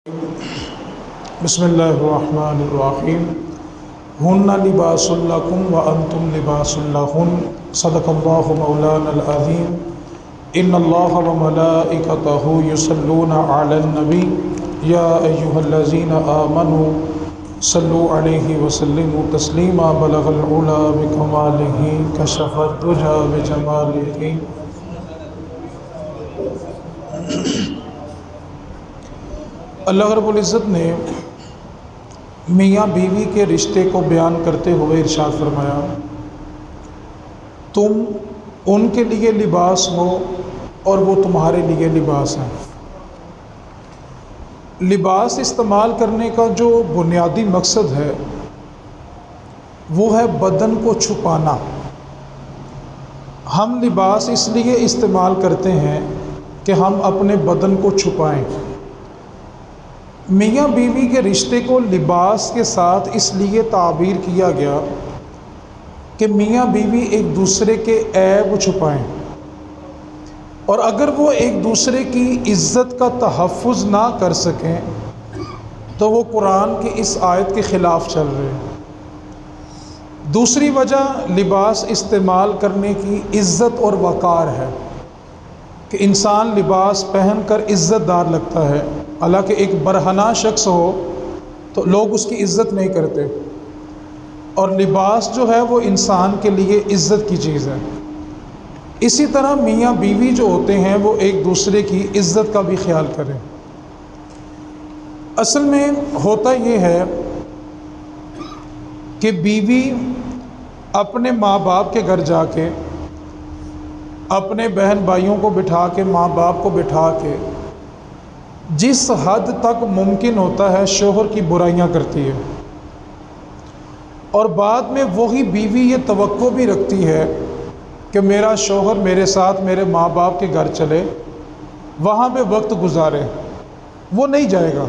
بسم اللہ الرحمن الرحیم ہن لباس لکم وانتم لباس لہن صدق اللہ مولانا العظیم ان اللہ وملائکتہ یصلون علی النبی یا ایہا الذین آمنوا صلوا علیہ وسلموا تسلیما بلغ العلا بکمالہ کشف الدجی بجمالہ۔ اللہ رب العزت نے میاں بیوی کے رشتے کو بیان کرتے ہوئے ارشاد فرمایا، تم ان کے لیے لباس ہو اور وہ تمہارے لیے لباس ہیں۔ لباس استعمال کرنے کا جو بنیادی مقصد ہے وہ ہے بدن کو چھپانا۔ ہم لباس اس لیے استعمال کرتے ہیں کہ ہم اپنے بدن کو چھپائیں۔ میاں بیوی کے رشتے کو لباس کے ساتھ اس لیے تعبیر کیا گیا کہ میاں بیوی ایک دوسرے کے عیب چھپائیں، اور اگر وہ ایک دوسرے کی عزت کا تحفظ نہ کر سکیں تو وہ قرآن کی اس آیت کے خلاف چل رہے ہیں۔ دوسری وجہ لباس استعمال کرنے کی عزت اور وقار ہے کہ انسان لباس پہن کر عزت دار لگتا ہے، حالانکہ ایک برہنہ شخص ہو تو لوگ اس کی عزت نہیں کرتے، اور لباس جو ہے وہ انسان کے لیے عزت کی چیز ہے۔ اسی طرح میاں بیوی جو ہوتے ہیں وہ ایک دوسرے کی عزت کا بھی خیال کریں۔ اصل میں ہوتا یہ ہے کہ بیوی اپنے ماں باپ کے گھر جا کے اپنے بہن بھائیوں کو بٹھا کے ماں باپ کو بٹھا کے جس حد تک ممکن ہوتا ہے شوہر کی برائیاں کرتی ہے، اور بعد میں وہی بیوی یہ توقع بھی رکھتی ہے کہ میرا شوہر میرے ساتھ میرے ماں باپ کے گھر چلے، وہاں پہ وقت گزارے۔ وہ نہیں جائے گا،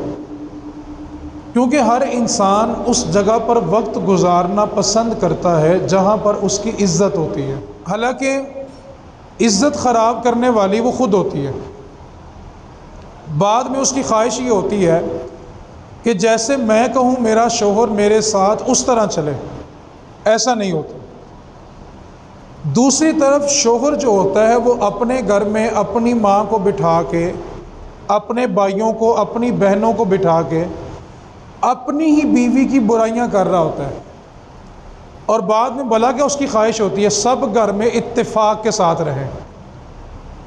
کیونکہ ہر انسان اس جگہ پر وقت گزارنا پسند کرتا ہے جہاں پر اس کی عزت ہوتی ہے، حالانکہ عزت خراب کرنے والی وہ خود ہوتی ہے۔ بعد میں اس کی خواہش یہ ہوتی ہے کہ جیسے میں کہوں میرا شوہر میرے ساتھ اس طرح چلے، ایسا نہیں ہوتا۔ دوسری طرف شوہر جو ہوتا ہے وہ اپنے گھر میں اپنی ماں کو بٹھا کے، اپنے بھائیوں کو اپنی بہنوں کو بٹھا کے اپنی ہی بیوی کی برائیاں کر رہا ہوتا ہے، اور بعد میں بھلا کہ اس کی خواہش ہوتی ہے سب گھر میں اتفاق کے ساتھ رہیں۔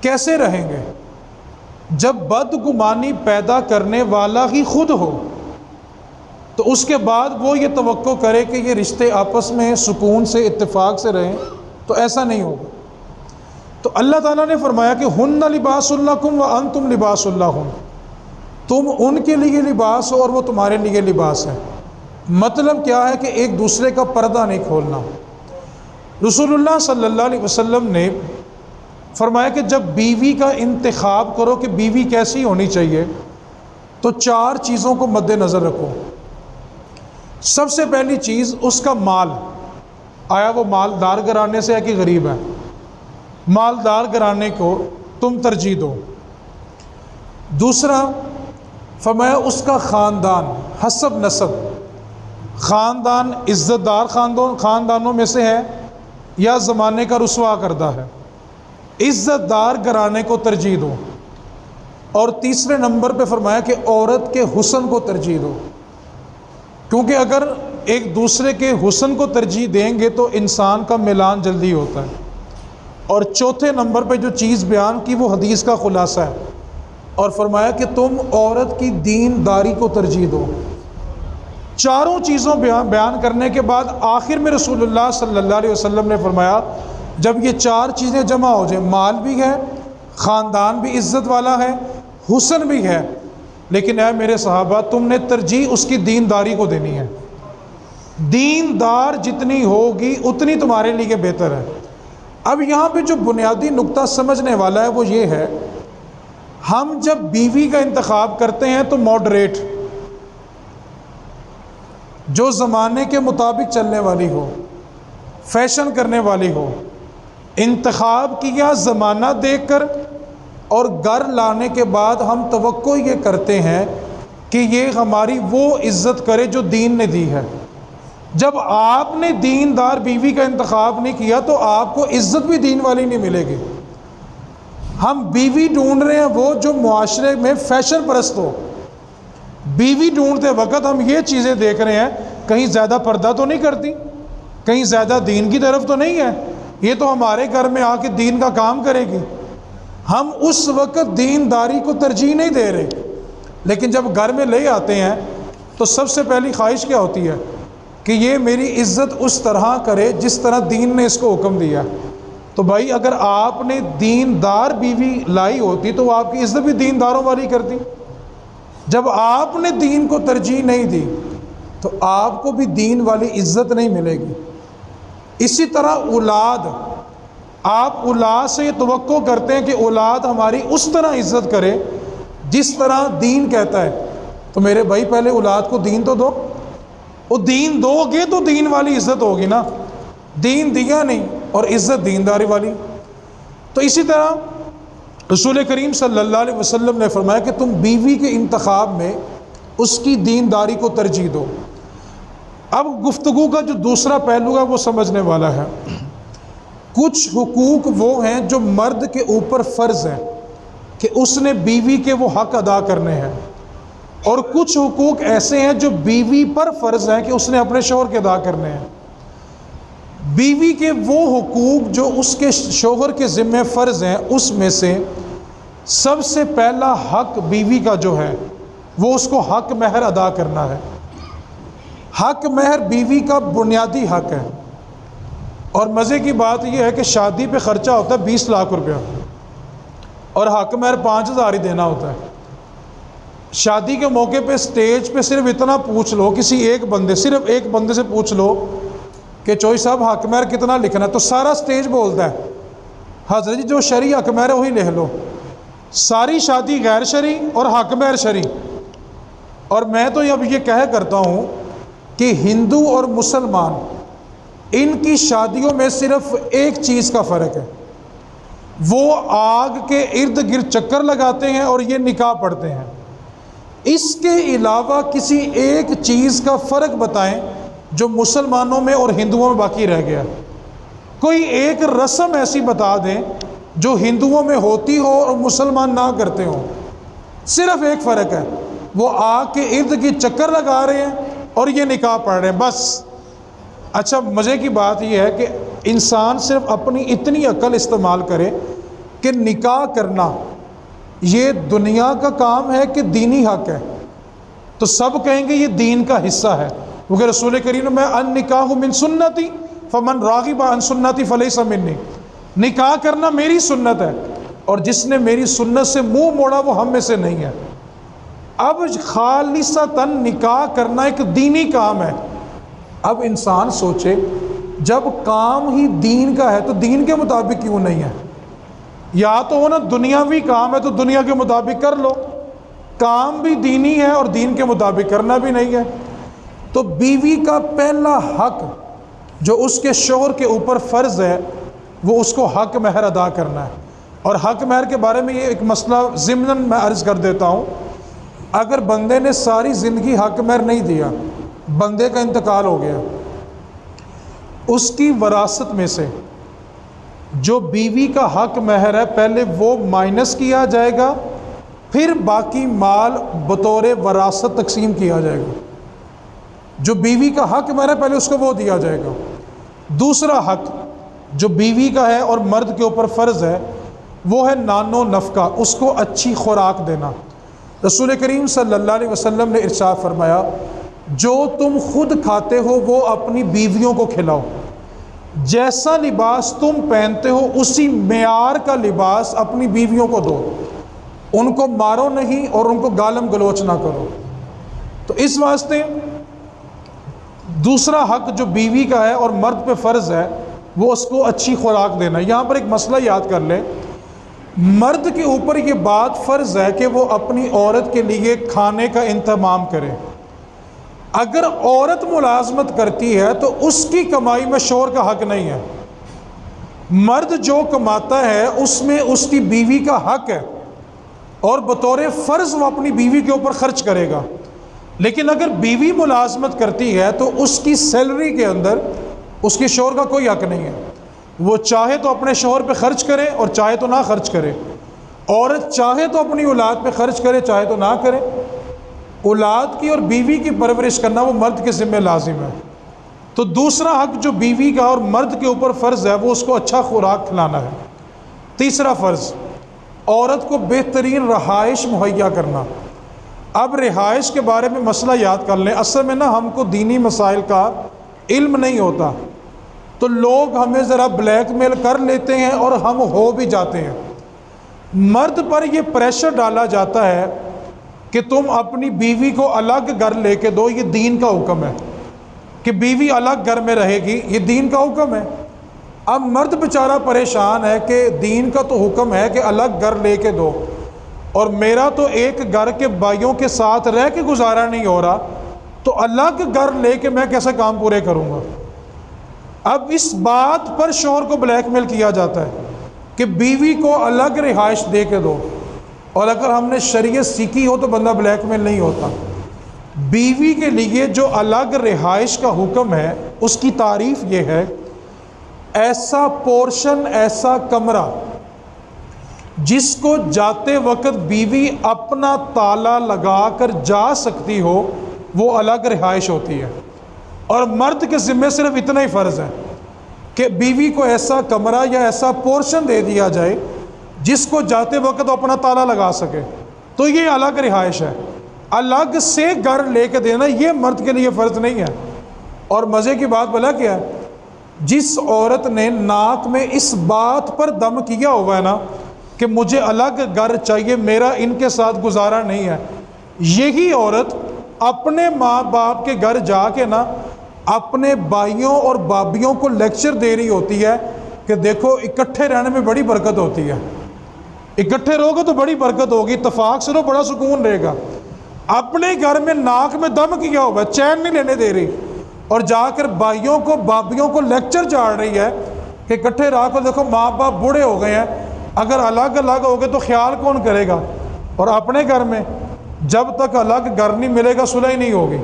کیسے رہیں گے جب بدگمانی پیدا کرنے والا ہی خود ہو؟ تو اس کے بعد وہ یہ توقع کرے کہ یہ رشتے آپس میں سکون سے اتفاق سے رہیں، تو ایسا نہیں ہوگا۔ تو اللہ تعالیٰ نے فرمایا کہ ہن لباس لکم وانتم لباس لہن، تم ان کے لیے لباس ہو اور وہ تمہارے لیے لباس ہے۔ مطلب کیا ہے کہ ایک دوسرے کا پردہ نہیں کھولنا۔ رسول اللہ صلی اللہ علیہ وسلم نے فرمایا کہ جب بیوی کا انتخاب کرو کہ بیوی کیسی ہونی چاہیے تو 4 چیزوں کو مد نظر رکھو۔ سب سے پہلی چیز اس کا مال، آیا وہ مالدار گھرانے سے ہے کہ غریب ہے؟ مالدار گھرانے کو تم ترجیح دو۔ دوسرا فرمایا اس کا خاندان، حسب نسب، خاندان عزت دار خاندانوں میں سے ہے یا زمانے کا رسوا کردہ ہے؟ عزت دار گھرانے کو ترجیح دو۔ اور تیسرے نمبر پہ فرمایا کہ عورت کے حسن کو ترجیح دو، کیونکہ اگر ایک دوسرے کے حسن کو ترجیح دیں گے تو انسان کا ملان جلدی ہوتا ہے۔ اور چوتھے نمبر پہ جو چیز بیان کی وہ حدیث کا خلاصہ ہے، اور فرمایا کہ تم عورت کی دینداری کو ترجیح دو۔ چاروں چیزوں بیان کرنے کے بعد آخر میں رسول اللہ صلی اللہ علیہ وسلم نے فرمایا جب یہ 4 چیزیں جمع ہو جائیں، مال بھی ہے، خاندان بھی عزت والا ہے، حسن بھی ہے، لیکن اے میرے صحابہ تم نے ترجیح اس کی دینداری کو دینی ہے۔ دیندار جتنی ہوگی اتنی تمہارے لیے بہتر ہے۔ اب یہاں پہ جو بنیادی نقطہ سمجھنے والا ہے وہ یہ ہے، ہم جب بیوی کا انتخاب کرتے ہیں تو ماڈریٹ، جو زمانے کے مطابق چلنے والی ہو، فیشن کرنے والی ہو۔ انتخاب کیا زمانہ دیکھ کر، اور گھر لانے کے بعد ہم توقع یہ کرتے ہیں کہ یہ ہماری وہ عزت کرے جو دین نے دی ہے۔ جب آپ نے دیندار بیوی کا انتخاب نہیں کیا تو آپ کو عزت بھی دین والی نہیں ملے گی۔ ہم بیوی ڈھونڈ رہے ہیں وہ جو معاشرے میں فیشن پرست ہو۔ بیوی ڈھونڈتے وقت ہم یہ چیزیں دیکھ رہے ہیں، کہیں زیادہ پردہ تو نہیں کرتی، کہیں زیادہ دین کی طرف تو نہیں ہے، یہ تو ہمارے گھر میں آ کے دین کا کام کرے گی۔ ہم اس وقت دینداری کو ترجیح نہیں دے رہے، لیکن جب گھر میں لے آتے ہیں تو سب سے پہلی خواہش کیا ہوتی ہے کہ یہ میری عزت اس طرح کرے جس طرح دین نے اس کو حکم دیا۔ تو بھائی اگر آپ نے دیندار بیوی لائی ہوتی تو وہ آپ کی عزت بھی دینداروں والی کرتی۔ جب آپ نے دین کو ترجیح نہیں دی تو آپ کو بھی دین والی عزت نہیں ملے گی۔ اسی طرح اولاد، آپ اولاد سے یہ توقع کرتے ہیں کہ اولاد ہماری اس طرح عزت کرے جس طرح دین کہتا ہے، تو میرے بھائی پہلے اولاد کو دین تو دو۔ وہ دین دو گے تو دین والی عزت ہوگی نا، دین دیا نہیں اور عزت دینداری والی۔ تو اسی طرح رسول کریم صلی اللہ علیہ وسلم نے فرمایا کہ تم بیوی کے انتخاب میں اس کی دینداری کو ترجیح دو۔ اب گفتگو کا جو دوسرا پہلو ہے وہ سمجھنے والا ہے۔ کچھ حقوق وہ ہیں جو مرد کے اوپر فرض ہیں کہ اس نے بیوی کے وہ حق ادا کرنے ہیں، اور کچھ حقوق ایسے ہیں جو بیوی پر فرض ہیں کہ اس نے اپنے شوہر کے ادا کرنے ہیں۔ بیوی کے وہ حقوق جو اس کے شوہر کے ذمہ فرض ہیں، اس میں سے سب سے پہلا حق بیوی کا جو ہے وہ اس کو حق مہر ادا کرنا ہے۔ حق مہر بیوی کا بنیادی حق ہے، اور مزے کی بات یہ ہے کہ شادی پہ خرچہ ہوتا ہے 20 لاکھ روپیہ اور حق مہر 5,000 ہی دینا ہوتا ہے۔ شادی کے موقع پہ سٹیج پہ صرف اتنا پوچھ لو، کسی صرف ایک بندے سے پوچھ لو کہ چوئی صاحب حق مہر کتنا لکھنا ہے، تو سارا سٹیج بولتا ہے حضرت جی جو شرعی حق مہر ہے وہی لکھ لو۔ ساری شادی غیر شرعی اور حق مہر شرعی۔ اور میں تو اب یہ کہہ کرتا ہوں کہ ہندو اور مسلمان ان کی شادیوں میں صرف ایک چیز کا فرق ہے، وہ آگ کے ارد گرد چکر لگاتے ہیں اور یہ نکاح پڑھتے ہیں۔ اس کے علاوہ کسی ایک چیز کا فرق بتائیں جو مسلمانوں میں اور ہندوؤں میں باقی رہ گیا۔ کوئی ایک رسم ایسی بتا دیں جو ہندوؤں میں ہوتی ہو اور مسلمان نہ کرتے ہوں۔ صرف ایک فرق ہے، وہ آگ کے ارد گرد چکر لگا رہے ہیں اور یہ نکاح پڑھ رہے ہیں، بس۔ اچھا مزے کی بات یہ ہے کہ انسان صرف اپنی اتنی عقل استعمال کرے کہ نکاح کرنا یہ دنیا کا کام ہے کہ دینی حق ہے، تو سب کہیں گے یہ دین کا حصہ ہے، کیونکہ رسول کریم میں النکاح من سنتی فمن راغب عن سنتی فلیس منی، نکاح کرنا میری سنت ہے اور جس نے میری سنت سے منہ موڑا وہ ہم میں سے نہیں ہے۔ اب خالصتاً نکاح کرنا ایک دینی کام ہے۔ اب انسان سوچے جب کام ہی دین کا ہے تو دین کے مطابق کیوں نہیں ہے؟ یا تو وہ نا دنیاوی کام ہے تو دنیا کے مطابق کر لو، کام بھی دینی ہے اور دین کے مطابق کرنا بھی نہیں ہے۔ تو بیوی کا پہلا حق جو اس کے شوہر کے اوپر فرض ہے وہ اس کو حق مہر ادا کرنا ہے۔ اور حق مہر کے بارے میں یہ ایک مسئلہ ضمناً میں عرض کر دیتا ہوں، اگر بندے نے ساری زندگی حق مہر نہیں دیا، بندے کا انتقال ہو گیا، اس کی وراثت میں سے جو بیوی کا حق مہر ہے پہلے وہ مائنس کیا جائے گا، پھر باقی مال بطور وراثت تقسیم کیا جائے گا۔ جو بیوی کا حق مہر ہے پہلے اس کو وہ دیا جائے گا۔ دوسرا حق جو بیوی کا ہے اور مرد کے اوپر فرض ہے وہ ہے نان و نفقہ، اس کو اچھی خوراک دینا۔ رسول کریم صلی اللہ علیہ وسلم نے ارشاد فرمایا جو تم خود کھاتے ہو وہ اپنی بیویوں کو کھلاؤ، جیسا لباس تم پہنتے ہو اسی معیار کا لباس اپنی بیویوں کو دو، ان کو مارو نہیں اور ان کو گالم گلوچ نہ کرو۔ تو اس واسطے دوسرا حق جو بیوی کا ہے اور مرد پہ فرض ہے وہ اس کو اچھی خوراک دینا۔ یہاں پر ایک مسئلہ یاد کر لیں، مرد کے اوپر یہ بات فرض ہے کہ وہ اپنی عورت کے لیے کھانے کا انتظام کرے۔ اگر عورت ملازمت کرتی ہے تو اس کی کمائی میں شوہر کا حق نہیں ہے۔ مرد جو کماتا ہے اس میں اس کی بیوی کا حق ہے اور بطور فرض وہ اپنی بیوی کے اوپر خرچ کرے گا۔ لیکن اگر بیوی ملازمت کرتی ہے تو اس کی سیلری کے اندر اس کے شوہر کا کوئی حق نہیں ہے. وہ چاہے تو اپنے شوہر پہ خرچ کرے اور چاہے تو نہ خرچ کرے. عورت چاہے تو اپنی اولاد پہ خرچ کرے چاہے تو نہ کرے. اولاد کی اور بیوی کی پرورش کرنا وہ مرد کے ذمہ لازم ہے. تو دوسرا حق جو بیوی کا اور مرد کے اوپر فرض ہے وہ اس کو اچھا خوراک کھلانا ہے. تیسرا فرض عورت کو بہترین رہائش مہیا کرنا. اب رہائش کے بارے میں مسئلہ یاد کر لیں. اصل میں نا ہم کو دینی مسائل کا علم نہیں ہوتا تو لوگ ہمیں ذرا بلیک میل کر لیتے ہیں اور ہم ہو بھی جاتے ہیں. مرد پر یہ پریشر ڈالا جاتا ہے کہ تم اپنی بیوی کو الگ گھر لے کے دو، یہ دین کا حکم ہے کہ بیوی الگ گھر میں رہے گی، یہ دین کا حکم ہے. اب مرد بیچارہ پریشان ہے کہ دین کا تو حکم ہے کہ الگ گھر لے کے دو اور میرا تو ایک گھر کے بھائیوں کے ساتھ رہ کے گزارا نہیں ہو رہا، تو الگ گھر لے کے میں کیسے کام پورے کروں گا. اب اس بات پر شوہر کو بلیک میل کیا جاتا ہے کہ بیوی کو الگ رہائش دے کے دو. اور اگر ہم نے شریعت سیکھی ہو تو بندہ بلیک میل نہیں ہوتا. بیوی کے لیے جو الگ رہائش کا حکم ہے اس کی تعریف یہ ہے: ایسا پورشن، ایسا کمرہ جس کو جاتے وقت بیوی اپنا تالا لگا کر جا سکتی ہو، وہ الگ رہائش ہوتی ہے. اور مرد کے ذمہ صرف اتنا ہی فرض ہے کہ بیوی کو ایسا کمرہ یا ایسا پورشن دے دیا جائے جس کو جاتے وقت اپنا تالا لگا سکے، تو یہ الگ رہائش ہے. الگ سے گھر لے کے دینا یہ مرد کے لیے فرض نہیں ہے. اور مزے کی بات بلا کیا ہے، جس عورت نے ناک میں اس بات پر دم کیا ہوا ہے نا کہ مجھے الگ گھر چاہیے، میرا ان کے ساتھ گزارا نہیں ہے، یہی عورت اپنے ماں باپ کے گھر جا کے نا اپنے بھائیوں اور بابیوں کو لیکچر دے رہی ہوتی ہے کہ دیکھو اکٹھے رہنے میں بڑی برکت ہوتی ہے، اکٹھے رہو گے تو بڑی برکت ہوگی، اتفاق سے رہو بڑا سکون رہے گا. اپنے گھر میں ناک میں دم کیا ہوا ہے، چین نہیں لینے دے رہی، اور جا کر بھائیوں کو بابیوں کو لیکچر جاڑ رہی ہے کہ اکٹھے رہ کر دیکھو ماں باپ بوڑھے ہو گئے ہیں، اگر الگ الگ ہو گئے تو خیال کون کرے گا. اور اپنے گھر میں جب تک الگ گھر نہیں ملے گا صلح ہی نہیں ہوگی.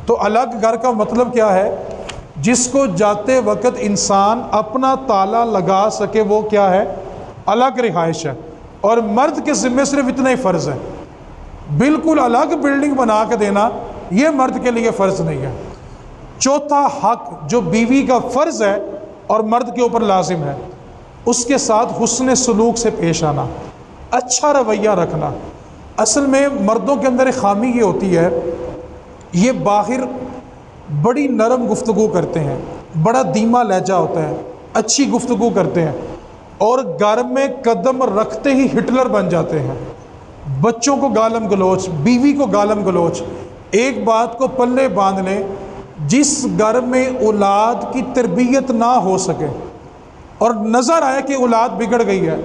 تو الگ گھر کا مطلب کیا ہے؟ جس کو جاتے وقت انسان اپنا تالا لگا سکے وہ کیا ہے؟ الگ رہائش ہے. اور مرد کے ذمہ صرف اتنا ہی فرض ہے. بالکل الگ بلڈنگ بنا کے دینا یہ مرد کے لیے فرض نہیں ہے. چوتھا حق جو بیوی کا فرض ہے اور مرد کے اوپر لازم ہے، اس کے ساتھ حسن سلوک سے پیش آنا، اچھا رویہ رکھنا. اصل میں مردوں کے اندر ایک خامی یہ ہوتی ہے، یہ باہر بڑی نرم گفتگو کرتے ہیں، بڑا دھیما لہجہ ہوتا ہے، اچھی گفتگو کرتے ہیں، اور گھر میں قدم رکھتے ہی ہٹلر بن جاتے ہیں. بچوں کو گالم گلوچ، بیوی کو گالم گلوچ. ایک بات کو پلے باندھ لیں، جس گھر میں اولاد کی تربیت نہ ہو سکے اور نظر آئے کہ اولاد بگڑ گئی ہے،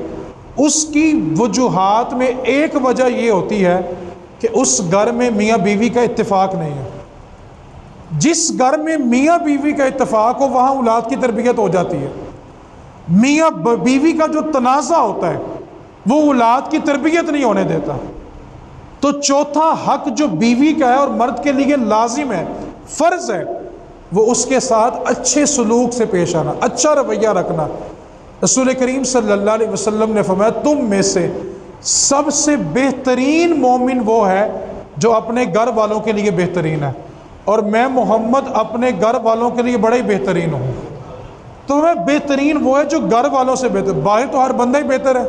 اس کی وجوہات میں ایک وجہ یہ ہوتی ہے کہ اس گھر میں میاں بیوی کا اتفاق نہیں ہے. جس گھر میں میاں بیوی کا اتفاق ہو وہاں اولاد کی تربیت ہو جاتی ہے. میاں بیوی کا جو تنازع ہوتا ہے وہ اولاد کی تربیت نہیں ہونے دیتا. تو چوتھا حق جو بیوی کا ہے اور مرد کے لیے لازم ہے، فرض ہے، وہ اس کے ساتھ اچھے سلوک سے پیش آنا، اچھا رویہ رکھنا. رسول کریم صلی اللہ علیہ وسلم نے فرمایا تم میں سے سب سے بہترین مومن وہ ہے جو اپنے گھر والوں کے لیے بہترین ہے، اور میں محمد اپنے گھر والوں کے لیے بڑا ہی بہترین ہوں. تو میں بہترین وہ ہے جو گھر والوں سے بہتر. باہر تو ہر بندہ ہی بہتر ہے،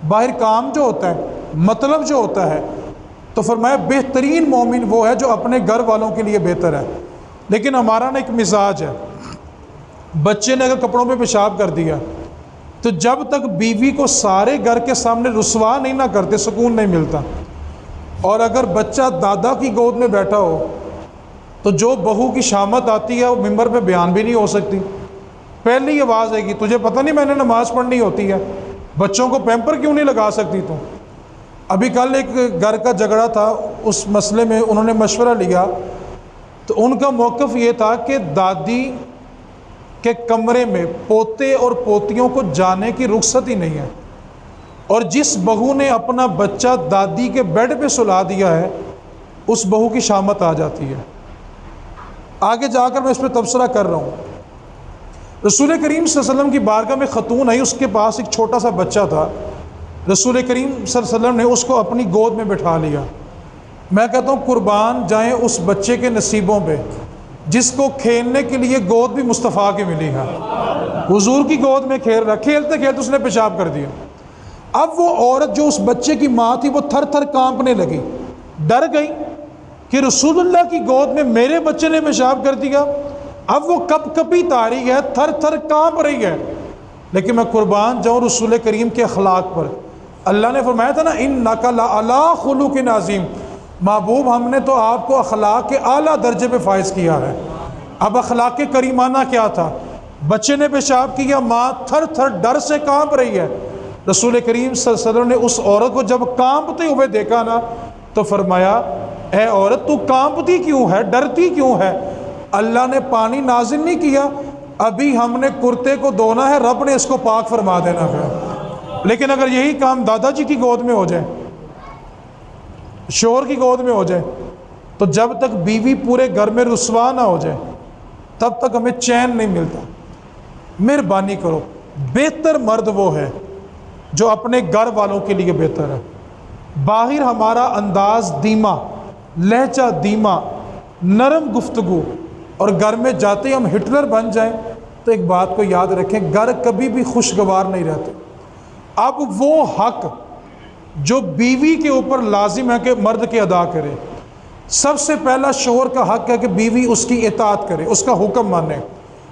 باہر کام جو ہوتا ہے، مطلب جو ہوتا ہے، تو فرمایا بہترین مومن وہ ہے جو اپنے گھر والوں کے لیے بہتر ہے. لیکن ہمارا نا ایک مزاج ہے، بچے نے اگر کپڑوں پہ پیشاب کر دیا تو جب تک بیوی کو سارے گھر کے سامنے رسوا نہیں نہ کرتے سکون نہیں ملتا. اور اگر بچہ دادا کی گود میں بیٹھا ہو تو جو بہو کی شامت آتی ہے وہ ممبر پہ بیان بھی نہیں ہو سکتی. پہلی آواز آئے گی تجھے پتہ نہیں میں نے نماز پڑھنی ہوتی ہے، بچوں کو پیمپر کیوں نہیں لگا سکتی تو. ابھی کل ایک گھر کا جھگڑا تھا، اس مسئلے میں انہوں نے مشورہ لیا تو ان کا موقف یہ تھا کہ دادی کے کمرے میں پوتے اور پوتیوں کو جانے کی رخصت ہی نہیں ہے، اور جس بہو نے اپنا بچہ دادی کے بیڈ پہ سلا دیا ہے اس بہو کی شامت آ جاتی ہے۔ آگے جا کر میں اس پہ تبصرہ کر رہا ہوں۔ رسول کریم صلی اللہ علیہ وسلم کی بارگاہ میں خاتون آئی، اس کے پاس ایک چھوٹا سا بچہ تھا۔ رسول کریم صلی اللہ علیہ وسلم نے اس کو اپنی گود میں بٹھا لیا۔ میں کہتا ہوں قربان جائیں اس بچے کے نصیبوں پہ جس کو کھیلنے کے لیے گود بھی مصطفیٰ کی ملی ہے۔ حضور کی گود میں کھیل رہا، کھیلتے کھیلتے اس نے پیشاب کر دیا۔ اب وہ عورت جو اس بچے کی ماں تھی وہ تھر تھر کانپنے لگی، ڈر گئی کہ رسول اللہ کی گود میں میرے بچے نے پیشاب کر دیا۔ اب وہ کپ کپی تاری ہے، تھر تھر کانپ رہی ہے۔ لیکن میں قربان جاؤں رسول کریم کے اخلاق پر۔ اللہ نے فرمایا تھا نا انک لعلی خلق عظیم، محبوب ہم نے تو آپ کو اخلاق کے اعلیٰ درجے پہ فائز کیا ہے۔ اب اخلاق کریمانہ کیا تھا؟ بچے نے پیشاب کیا، ماں تھر تھر ڈر سے کانپ رہی ہے۔ رسول کریم صلی اللہ علیہ وسلم نے اس عورت کو جب کانپتے ہوئے دیکھا نا تو فرمایا اے عورت تو کانپتی کیوں ہے، ڈرتی کیوں ہے؟ اللہ نے پانی نازل نہیں کیا، ابھی ہم نے کرتے کو دھونا ہے، رب نے اس کو پاک فرما دینا ہے۔ لیکن اگر یہی کام دادا جی کی گود میں ہو جائے، شوہر کی گود میں ہو جائے، تو جب تک بیوی پورے گھر میں رسوا نہ ہو جائے تب تک ہمیں چین نہیں ملتا۔ مہربانی کرو، بہتر مرد وہ ہے جو اپنے گھر والوں کے لیے بہتر ہے۔ باہر ہمارا انداز دھیما، لہجہ دھیما، نرم گفتگو، اور گھر میں جاتے ہم ہٹلر بن جائیں تو ایک بات کو یاد رکھیں، گھر کبھی بھی خوشگوار نہیں رہتے۔ اب وہ حق جو بیوی کے اوپر لازم ہے کہ مرد کے ادا کرے، سب سے پہلا شوہر کا حق ہے کہ بیوی اس کی اطاعت کرے، اس کا حکم مانے۔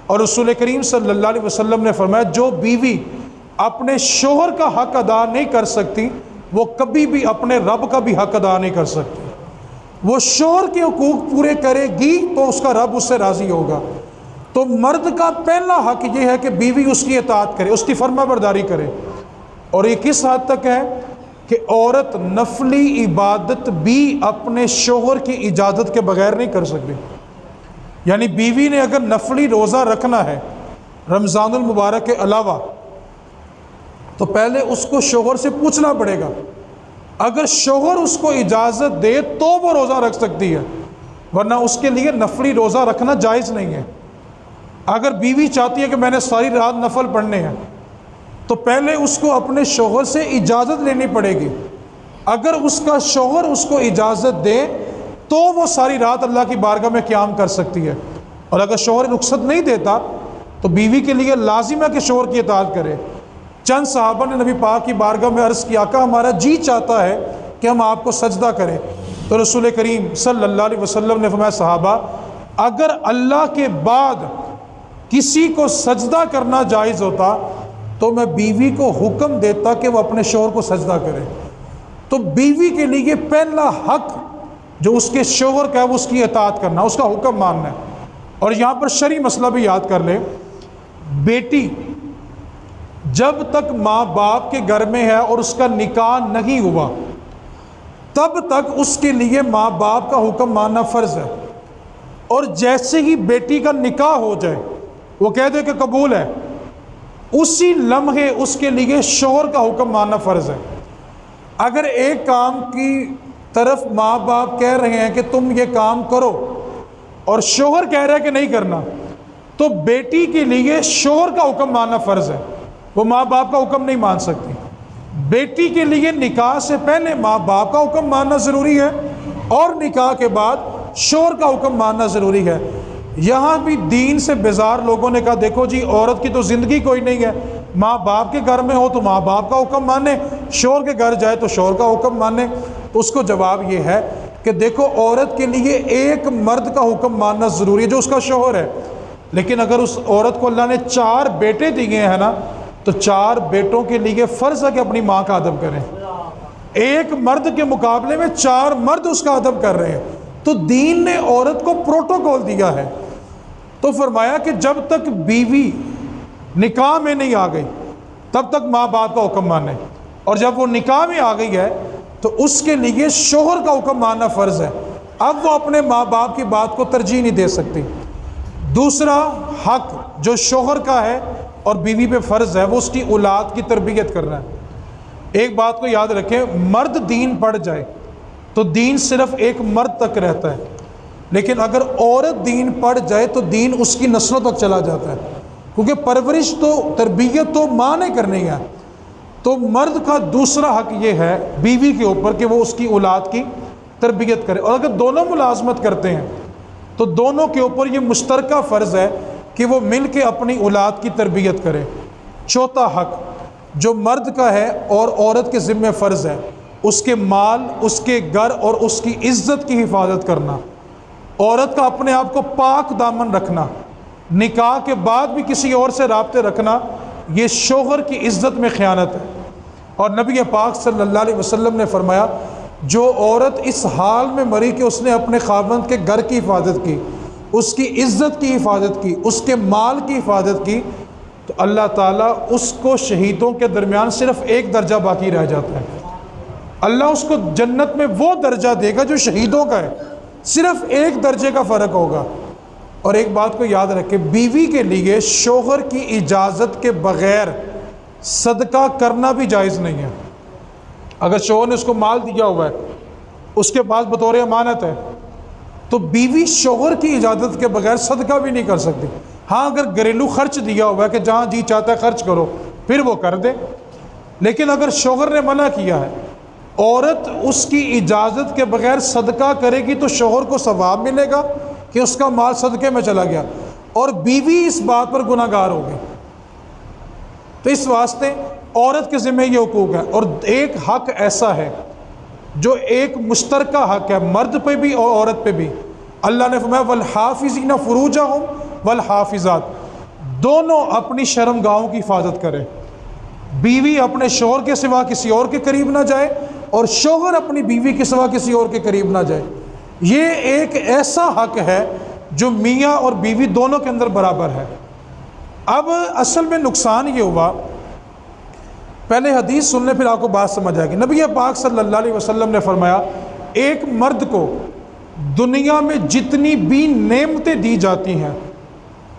اور رسول کریم صلی اللہ علیہ وسلم نے فرمایا جو بیوی اپنے شوہر کا حق ادا نہیں کر سکتی وہ کبھی بھی اپنے رب کا بھی حق ادا نہیں کر سکتی۔ وہ شوہر کے حقوق پورے کرے گی تو اس کا رب اس سے راضی ہوگا۔ تو مرد کا پہلا حق یہ ہے کہ بیوی اس کی اطاعت کرے، اس کی فرما برداری کرے۔ اور یہ کس حد تک ہے کہ عورت نفلی عبادت بھی اپنے شوہر کی اجازت کے بغیر نہیں کر سکتی۔ یعنی بیوی نے اگر نفلی روزہ رکھنا ہے رمضان المبارک کے علاوہ تو پہلے اس کو شوہر سے پوچھنا پڑے گا۔ اگر شوہر اس کو اجازت دے تو وہ روزہ رکھ سکتی ہے، ورنہ اس کے لیے نفلی روزہ رکھنا جائز نہیں ہے۔ اگر بیوی چاہتی ہے کہ میں نے ساری رات نفل پڑھنے ہیں تو پہلے اس کو اپنے شوہر سے اجازت لینی پڑے گی۔ اگر اس کا شوہر اس کو اجازت دے تو وہ ساری رات اللہ کی بارگاہ میں قیام کر سکتی ہے، اور اگر شوہر رخصت نہیں دیتا تو بیوی کے لیے لازم ہے کہ شوہر کی اطاعت کرے۔ چند صحابہ نے نبی پاک کی بارگاہ میں عرض کیا، آقا ہمارا جی چاہتا ہے کہ ہم آپ کو سجدہ کریں، تو رسول کریم صلی اللہ علیہ وسلم نے فرمایا صحابہ اگر اللہ کے بعد کسی کو سجدہ کرنا جائز ہوتا تو میں بیوی کو حکم دیتا کہ وہ اپنے شوہر کو سجدہ کرے۔ تو بیوی کے لیے پہلا حق جو اس کے شوہر کا ہے وہ اس کی اطاعت کرنا، اس کا حکم ماننا ہے۔ اور یہاں پر شرعی مسئلہ بھی یاد کر لیں، بیٹی جب تک ماں باپ کے گھر میں ہے اور اس کا نکاح نہیں ہوا تب تک اس کے لیے ماں باپ کا حکم ماننا فرض ہے، اور جیسے ہی بیٹی کا نکاح ہو جائے وہ کہہ دے کہ قبول ہے، اسی لمحے اس کے لیے شوہر کا حکم ماننا فرض ہے۔ اگر ایک کام کی طرف ماں باپ کہہ رہے ہیں کہ تم یہ کام کرو اور شوہر کہہ رہا ہے کہ نہیں کرنا، تو بیٹی کے لیے شوہر کا حکم ماننا فرض ہے، وہ ماں باپ کا حکم نہیں مان سکتی۔ بیٹی کے لیے نکاح سے پہلے ماں باپ کا حکم ماننا ضروری ہے، اور نکاح کے بعد شوہر کا حکم ماننا ضروری ہے۔ یہاں بھی دین سے بیزار لوگوں نے کہا دیکھو جی عورت کی تو زندگی کوئی نہیں ہے، ماں باپ کے گھر میں ہو تو ماں باپ کا حکم مانے، شوہر کے گھر جائے تو شوہر کا حکم مانے۔ اس کو جواب یہ ہے کہ دیکھو عورت کے لیے ایک مرد کا حکم ماننا ضروری ہے جو اس کا شوہر ہے، لیکن اگر اس عورت کو اللہ نے 4 بیٹے دیے ہیں نا تو 4 بیٹوں کے لیے فرض ہے کہ اپنی ماں کا ادب کریں۔ ایک مرد کے مقابلے میں 4 مرد اس کا ادب کر رہے ہیں، تو دین نے عورت کو پروٹوکول دیا ہے۔ تو فرمایا کہ جب تک بیوی نکاح میں نہیں آ گئی تب تک ماں باپ کا حکم مانے، اور جب وہ نکاح میں آ گئی ہے تو اس کے لیے شوہر کا حکم ماننا فرض ہے۔ اب وہ اپنے ماں باپ کی بات کو ترجیح نہیں دے سکتی۔ دوسرا حق جو شوہر کا ہے اور بیوی پہ فرض ہے وہ اس کی اولاد کی تربیت کرنا ہے۔ ایک بات کو یاد رکھیں، مرد دین پڑھ جائے تو دین صرف ایک مرد تک رہتا ہے، لیکن اگر عورت دین پڑھ جائے تو دین اس کی نسلوں تک چلا جاتا ہے، کیونکہ پرورش تو تربیت تو ماں نے کرنی ہے۔ تو مرد کا دوسرا حق یہ ہے بیوی کے اوپر کہ وہ اس کی اولاد کی تربیت کرے، اور اگر دونوں ملازمت کرتے ہیں تو دونوں کے اوپر یہ مشترکہ فرض ہے کہ وہ مل کے اپنی اولاد کی تربیت کرے۔ چوتھا حق جو مرد کا ہے اور عورت کے ذمہ فرض ہے، اس کے مال، اس کے گھر اور اس کی عزت کی حفاظت کرنا۔ عورت کا اپنے آپ کو پاک دامن رکھنا، نکاح کے بعد بھی کسی اور سے رابطے رکھنا، یہ شوہر کی عزت میں خیانت ہے۔ اور نبی پاک صلی اللہ علیہ وسلم نے فرمایا جو عورت اس حال میں مری کہ اس نے اپنے خاوند کے گھر کی حفاظت کی، اس کی عزت کی حفاظت کی، اس کے مال کی حفاظت کی، تو اللہ تعالیٰ اس کو شہیدوں کے درمیان صرف ایک درجہ باقی رہ جاتا ہے۔ اللہ اس کو جنت میں وہ درجہ دے گا جو شہیدوں کا ہے، صرف ایک درجے کا فرق ہوگا۔ اور ایک بات کو یاد رکھیں، بیوی کے لیے شوہر کی اجازت کے بغیر صدقہ کرنا بھی جائز نہیں ہے۔ اگر شوہر نے اس کو مال دیا ہوا ہے، اس کے پاس بطور امانت ہے، تو بیوی شوہر کی اجازت کے بغیر صدقہ بھی نہیں کر سکتی۔ ہاں اگر گھریلو خرچ دیا ہوا ہے کہ جہاں جی چاہتا ہے خرچ کرو، پھر وہ کر دے، لیکن اگر شوہر نے منع کیا ہے، عورت اس کی اجازت کے بغیر صدقہ کرے گی تو شوہر کو ثواب ملے گا کہ اس کا مال صدقے میں چلا گیا، اور بیوی اس بات پر گناہ گار ہوگی۔ تو اس واسطے عورت کے ذمہ یہ حقوق ہے۔ اور ایک حق ایسا ہے جو ایک مشترکہ حق ہے، مرد پہ بھی اور عورت پہ بھی۔ اللہ نے فرمایا والحافظین فروجہم والحافظات، دونوں اپنی شرمگاہوں کی حفاظت کریں۔ بیوی اپنے شوہر کے سوا کسی اور کے قریب نہ جائے، اور شوہر اپنی بیوی کے سوا کسی اور کے قریب نہ جائے۔ یہ ایک ایسا حق ہے جو میاں اور بیوی دونوں کے اندر برابر ہے۔ اب اصل میں نقصان یہ ہوا، پہلے حدیث سن لیں پھر آپ کو بات سمجھ آئے گی۔ نبی پاک صلی اللہ علیہ وسلم نے فرمایا ایک مرد کو دنیا میں جتنی بھی نعمتیں دی جاتی ہیں،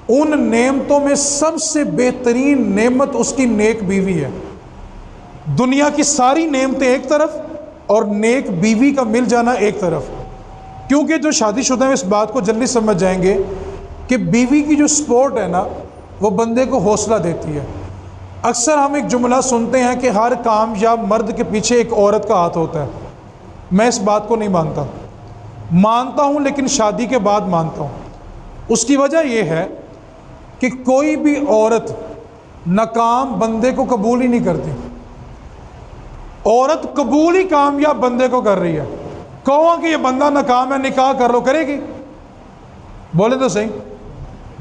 ان نعمتوں میں سب سے بہترین نعمت اس کی نیک بیوی ہے۔ دنیا کی ساری نعمتیں ایک طرف اور نیک بیوی کا مل جانا ایک طرف۔ کیونکہ جو شادی شدہ ہیں اس بات کو جلدی سمجھ جائیں گے کہ بیوی کی جو سپورٹ ہے نا، وہ بندے کو حوصلہ دیتی ہے۔ اکثر ہم ایک جملہ سنتے ہیں کہ ہر کامیاب مرد کے پیچھے ایک عورت کا ہاتھ ہوتا ہے۔ میں اس بات کو نہیں مانتا ہوں لیکن شادی کے بعد مانتا ہوں۔ اس کی وجہ یہ ہے کہ کوئی بھی عورت ناکام بندے کو قبول ہی نہیں کرتی۔ عورت قبول ہی کامیاب بندے کو کر رہی ہے۔ کہو کہ یہ بندہ ناکام ہے، نکاح کر لو، کرے گی؟ بولے تو صحیح،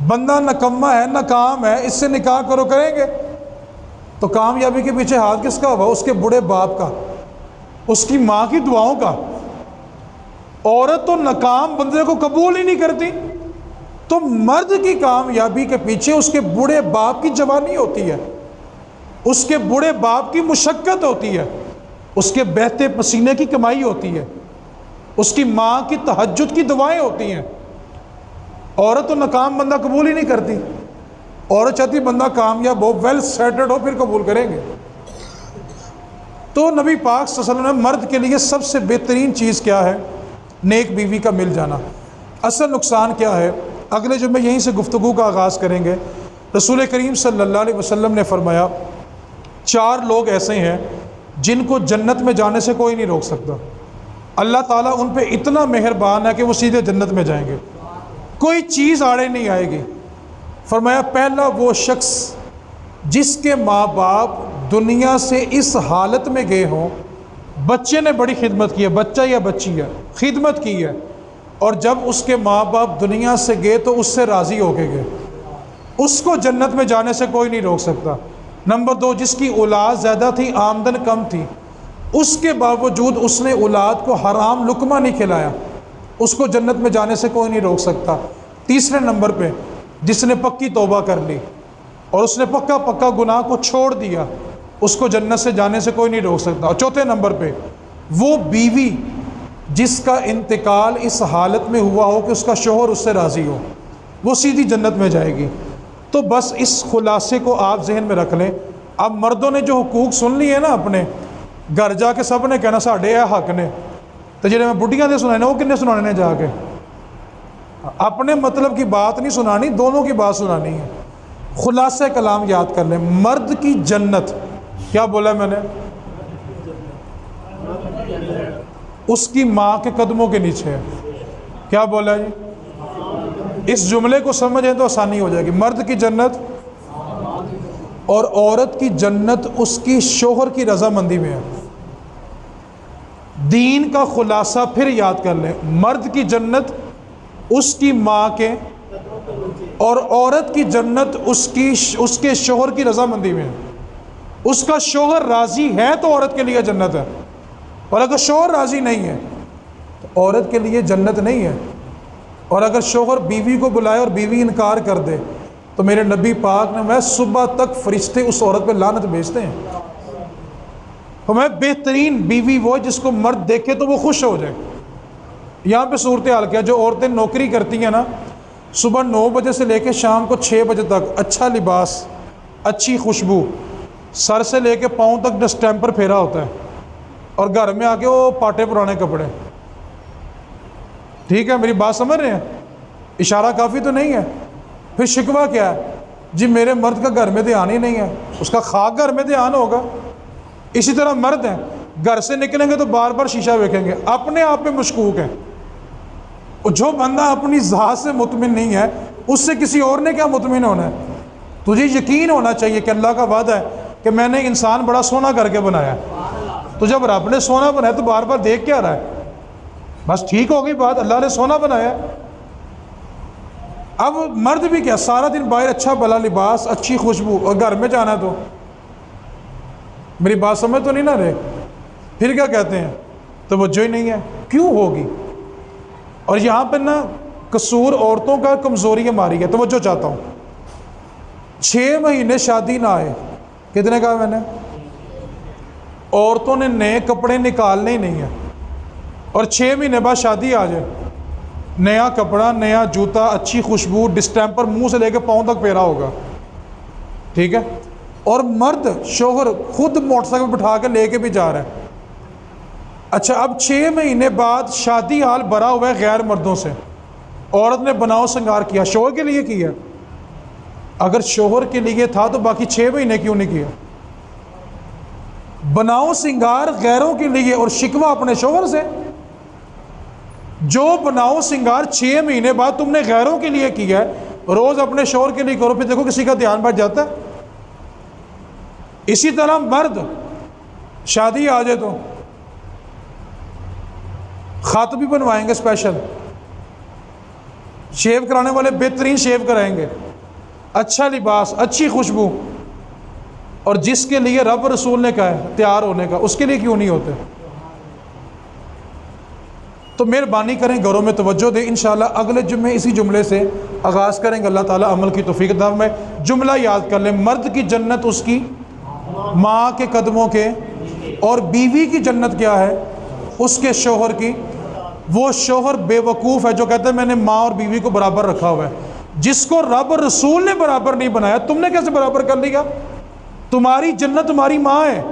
بندہ نکما ہے، ناکام ہے، اس سے نکاح کرو، کریں گے؟ تو کامیابی کے پیچھے ہاتھ کس کا ہوا؟ اس کے بوڑھے باپ کا، اس کی ماں کی دعاؤں کا۔ عورت تو ناکام بندے کو قبول ہی نہیں کرتی، تو مرد کی کامیابی کے پیچھے اس کے بوڑھے باپ کی جوانی ہوتی ہے، اس کے بوڑھے باپ کی مشقت ہوتی ہے، اس کے بہتے پسینے کی کمائی ہوتی ہے، اس کی ماں کی تہجد کی دعائیں ہوتی ہیں۔ عورت تو ناکام بندہ قبول ہی نہیں کرتی، عورت چاہتی بندہ کامیاب ہو، ویل سیٹلڈ ہو، پھر قبول کریں گے۔ تو نبی پاک صلی اللہ علیہ وسلم نے مرد کے لیے سب سے بہترین چیز کیا ہے؟ نیک بیوی کا مل جانا۔ اصل نقصان کیا ہے؟ اگلے جمعے یہیں سے گفتگو کا آغاز کریں گے۔ رسول کریم صلی اللہ علیہ وسلم نے فرمایا 4 لوگ ایسے ہیں جن کو جنت میں جانے سے کوئی نہیں روک سکتا۔ اللہ تعالیٰ ان پہ اتنا مہربان ہے کہ وہ سیدھے جنت میں جائیں گے، کوئی چیز آڑے نہیں آئے گی۔ فرمایا پہلا وہ شخص جس کے ماں باپ دنیا سے اس حالت میں گئے ہوں، بچے نے بڑی خدمت کی ہے، بچہ یا بچی ہے، خدمت کی ہے، اور جب اس کے ماں باپ دنیا سے گئے تو اس سے راضی ہو کے گئے، اس کو جنت میں جانے سے کوئی نہیں روک سکتا۔ نمبر 2، جس کی اولاد زیادہ تھی، آمدن کم تھی، اس کے باوجود اس نے اولاد کو حرام لقمہ نہیں کھلایا، اس کو جنت میں جانے سے کوئی نہیں روک سکتا۔ تیسرے نمبر پہ جس نے پکی توبہ کر لی اور اس نے پکا گناہ کو چھوڑ دیا، اس کو جنت سے جانے سے کوئی نہیں روک سکتا۔ اور چوتھے نمبر پہ وہ بیوی جس کا انتقال اس حالت میں ہوا ہو کہ اس کا شوہر اس سے راضی ہو، وہ سیدھی جنت میں جائے گی۔ تو بس اس خلاصے کو آپ ذہن میں رکھ لیں۔ اب مردوں نے جو حقوق سن لی ہے نا اپنے، گھر جا کے سب نے کہنا ساڈے اے حق نے، تو جڑے میں بڈھیاں دے سنانے وہ کنے سنانے نے جا کے؟ اپنے مطلب کی بات نہیں سنانی، دونوں کی بات سنانی ہے۔ خلاصہ کلام یاد کر لیں، مرد کی جنت، کیا بولا میں نے؟ اس کی ماں کے قدموں کے نیچے ہے۔ کیا بولا جی؟ اس جملے کو سمجھیں تو آسانی ہو جائے گی۔ مرد کی جنت اور عورت کی جنت اس کی شوہر کی رضامندی میں ہے۔ دین کا خلاصہ پھر یاد کر لیں، مرد کی جنت اس کی ماں کے اور عورت کی جنت اس کے شوہر کی رضامندی میں ہے۔ اس کا شوہر راضی ہے تو عورت کے لیے جنت ہے، اور اگر شوہر راضی نہیں ہے تو عورت کے لیے جنت نہیں ہے۔ اور اگر شوہر بیوی کو بلائے اور بیوی انکار کر دے تو میرے نبی پاک نے میں صبح تک فرشتے اس عورت پہ لعنت بھیجتے ہیں۔ ہمیں بہترین بیوی وہ جس کو مرد دیکھے تو وہ خوش ہو جائے۔ یہاں پہ صورتحال کیا، جو عورتیں نوکری کرتی ہیں نا، صبح 9 بجے سے لے کے شام کو 6 بجے تک اچھا لباس، اچھی خوشبو، سر سے لے کے پاؤں تک ڈسٹیمپر پھیرا ہوتا ہے، اور گھر میں آ کے وہ پاٹے پرانے کپڑے۔ ٹھیک ہے، میری بات سمجھ رہے ہیں؟ اشارہ کافی تو نہیں ہے؟ پھر شکوہ کیا ہے؟ جی میرے مرد کا گھر میں دھیان ہی نہیں ہے۔ اس کا خاک گھر میں دھیان ہوگا۔ اسی طرح مرد ہیں، گھر سے نکلیں گے تو بار بار شیشہ دیکھیں گے، اپنے آپ پہ مشکوک ہیں۔ اور جو بندہ اپنی ذات سے مطمئن نہیں ہے، اس سے کسی اور نے کیا مطمئن ہونا ہے؟ تجھے یقین ہونا چاہیے کہ اللہ کا وعدہ ہے کہ میں نے انسان بڑا سونا کر کے بنایا ہے۔ تو جب رب نے سونا بنایا تو بار بار دیکھ کیا رہا ہے؟ بس ٹھیک ہو گئی بات، اللہ نے سونا بنایا ہے۔ اب مرد بھی کیا، سارا دن باہر اچھا بھلا لباس، اچھی خوشبو، اور گھر میں جانا تو میری بات سمجھ تو نہیں نہ رہے؟ پھر کیا کہتے ہیں؟ توجہ ہی نہیں ہے۔ کیوں ہوگی؟ اور یہاں پہ نا قصور عورتوں کا، کمزوری ہماری ہے۔ توجہ چاہتا ہوں، 6 مہینے شادی نہ آئے، کتنے کہا میں نے؟ عورتوں نے نئے کپڑے نکالنے ہی نہیں ہیں، اور 6 مہینے بعد شادی آ جائے، نیا کپڑا، نیا جوتا، اچھی خوشبو، ڈسٹیمپر منہ سے لے کے پاؤں تک پھیرا ہوگا۔ ٹھیک ہے، اور مرد شوہر خود موٹر سائیکل بٹھا کے لے کے بھی جا رہا ہے۔ اچھا، اب 6 مہینے بعد شادی حال بھرا ہوا ہے غیر مردوں سے، عورت نے بناؤ سنگار کیا، شوہر کے لیے کیا؟ اگر شوہر کے لیے تھا تو باقی 6 مہینے کیوں نہیں کیا؟ بناؤ سنگار غیروں کے لیے اور شکوہ اپنے شوہر سے۔ جو بناؤ سنگار 6 مہینے بعد تم نے غیروں کے لیے کیا ہے، روز اپنے شوہر کے لیے کرو، پھر دیکھو کسی کا دھیان بڑھ جاتا ہے۔ اسی طرح مرد شادی آ جائے تو خط بھی بنوائیں گے اسپیشل، شیو کرانے والے بہترین شیو کرائیں گے، اچھا لباس، اچھی خوشبو، اور جس کے لیے رب رسول نے کہا ہے تیار ہونے کا، اس کے لیے کیوں نہیں ہوتے؟ تو مہربانی کریں، گھروں میں توجہ دیں۔ انشاءاللہ اگلے جمعے اسی جملے سے آغاز کریں گے۔ اللہ تعالیٰ عمل کی توفیق عطا فرمائے۔ جملہ یاد کر لیں، مرد کی جنت اس کی ماں کے قدموں کے، اور بیوی کی جنت کیا ہے؟ اس کے شوہر کی۔ وہ شوہر بے وقوف ہے جو کہتا ہے میں نے ماں اور بیوی کو برابر رکھا ہوا ہے۔ جس کو رب اور رسول نے برابر نہیں بنایا، تم نے کیسے برابر کر لیا؟ تمہاری جنت تمہاری ماں ہے،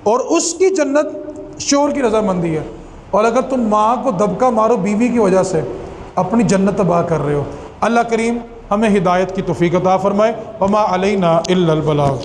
اور اس کی جنت شوہر کی رضامندی ہے۔ اور اگر تم ماں کو دبکا مارو بیوی کی وجہ سے، اپنی جنت تباہ کر رہے ہو۔ اللہ کریم ہمیں ہدایت کی توفیق عطا فرمائے۔ وما علینا الا البلاغ۔